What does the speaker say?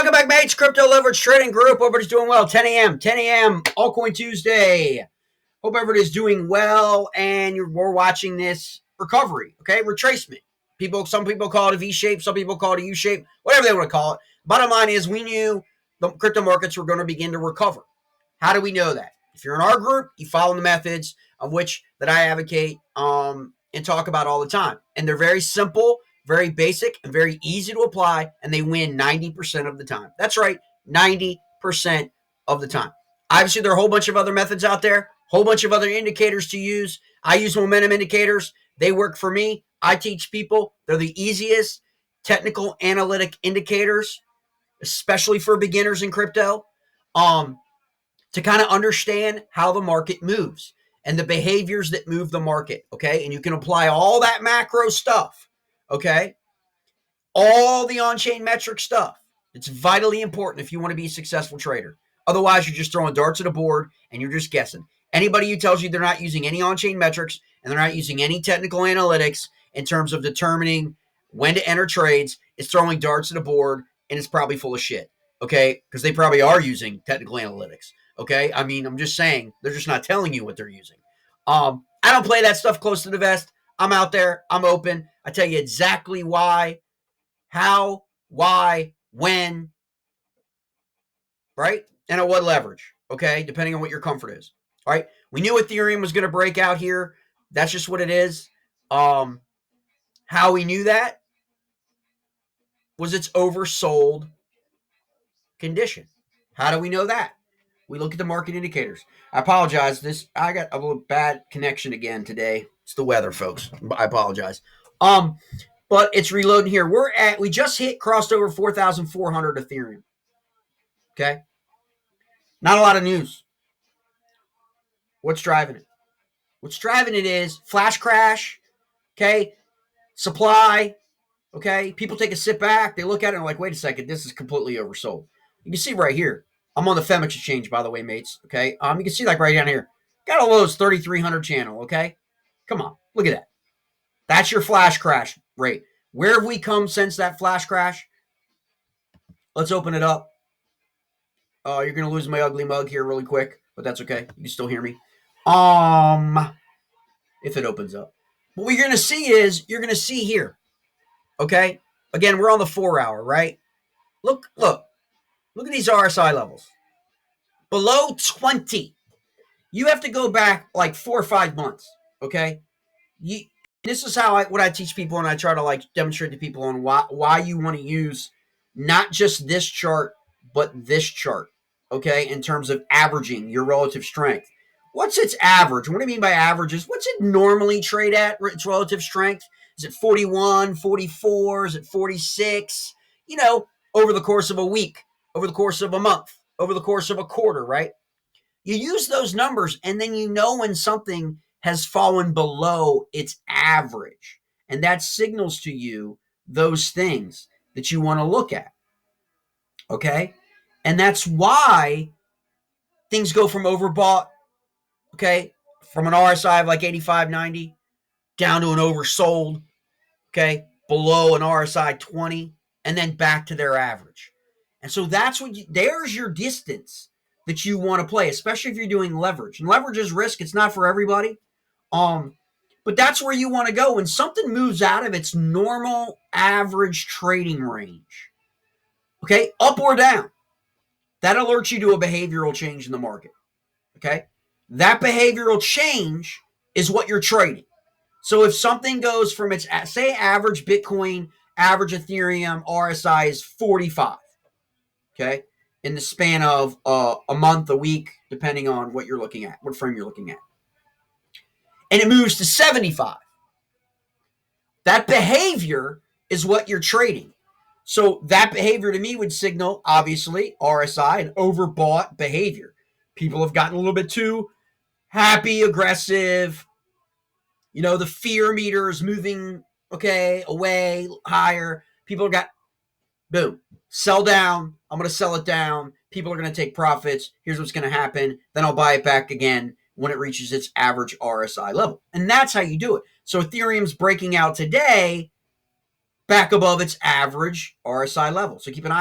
Welcome back, mates. Crypto Leverage Trading Group. Hope everybody's doing well. 10 a.m. Altcoin Tuesday. Hope everybody's doing well and we're watching this recovery, okay? Retracement. Some people call it a V shape. Some people call it a U shape. Whatever they want to call it. Bottom line is we knew the crypto markets were going to begin to recover. How do we know that? If you're in our group, you follow the methods of which that I advocate and talk about all the time. And they're very simple, very basic, and very easy to apply, and they win 90% of the time. That's right, 90% of the time. Obviously, there are a whole bunch of other methods out there, a whole bunch of other indicators to use. I use momentum indicators. They work for me. I teach people. They're the easiest technical analytic indicators, especially for beginners in crypto, to kind of understand how the market moves and the behaviors that move the market, okay? And you can apply all that macro stuff, okay? All the on-chain metric stuff. It's vitally important if you want to be a successful trader. Otherwise, you're just throwing darts at a board and you're just guessing. Anybody who tells you they're not using any on-chain metrics and they're not using any technical analytics in terms of determining when to enter trades is throwing darts at a board and it's probably full of shit, okay? Because they probably are using technical analytics, okay? I mean, I'm just saying, they're just not telling you what they're using. I don't play that stuff close to the vest. I'm out there. I'm open. I tell you exactly why, how, why, when, right? And at what leverage, okay? Depending on what your comfort is, all right? We knew Ethereum was going to break out here. That's just what it is. How we knew that was its oversold condition. How do we know that? We look at the market indicators. I apologize. I got a little bad connection again today. It's the weather, folks. I apologize. But it's reloading here. We just crossed over 4,400 Ethereum. Okay? Not a lot of news. What's driving it? What's driving it is flash crash, okay? Supply, okay? People take a sit back. They look at it and are like, wait a second, this is completely oversold. You can see right here. I'm on the Femex exchange, by the way, mates, okay? You can see like right down here. Got a Lowe's 3,300 channel, okay? Come on, look at that. That's your flash crash rate. Where have we come since that flash crash? Let's open it up. You're going to lose my ugly mug here really quick, but that's okay. You can still hear me. If it opens up. What you're going to see is, you're going to see here, okay? Again, we're on the 4 hour, right? Look at these RSI levels. Below 20. You have to go back like 4 or 5 months, okay? This is what I teach people, and I try to like demonstrate to people on why you want to use not just this chart, but this chart, okay, in terms of averaging your relative strength. What's its average? What do I mean by averages? What's it normally trade at, its relative strength? Is it 41, 44? Is it 46? You know, over the course of a week, over the course of a month, over the course of a quarter, right? You use those numbers, and then you know when something has fallen below its average. And that signals to you those things that you want to look at. Okay? And that's why things go from overbought, okay, from an RSI of like 85, 90, down to an oversold, okay, below an RSI 20, and then back to their average. And so there's your distance that you want to play, especially if you're doing leverage. And leverage is risk. It's not for everybody. But that's where you want to go when something moves out of its normal average trading range. Okay, up or down. That alerts you to a behavioral change in the market. Okay, that behavioral change is what you're trading. So if something goes from its, say, average Bitcoin, average Ethereum RSI is 45, okay, in the span of a month, a week, depending on what you're looking at, what frame you're looking at, and it moves to 75. That behavior is what you're trading. So that behavior to me would signal, obviously, RSI, an overbought behavior. People have gotten a little bit too happy, aggressive. You know, the fear meter is moving, okay, away, higher. People got, boom, sell down. I'm going to sell it down. People are going to take profits. Here's what's going to happen. Then I'll buy it back again when it reaches its average RSI level. And that's how you do it. So Ethereum's breaking out today back above its average RSI level. So keep an eye on it.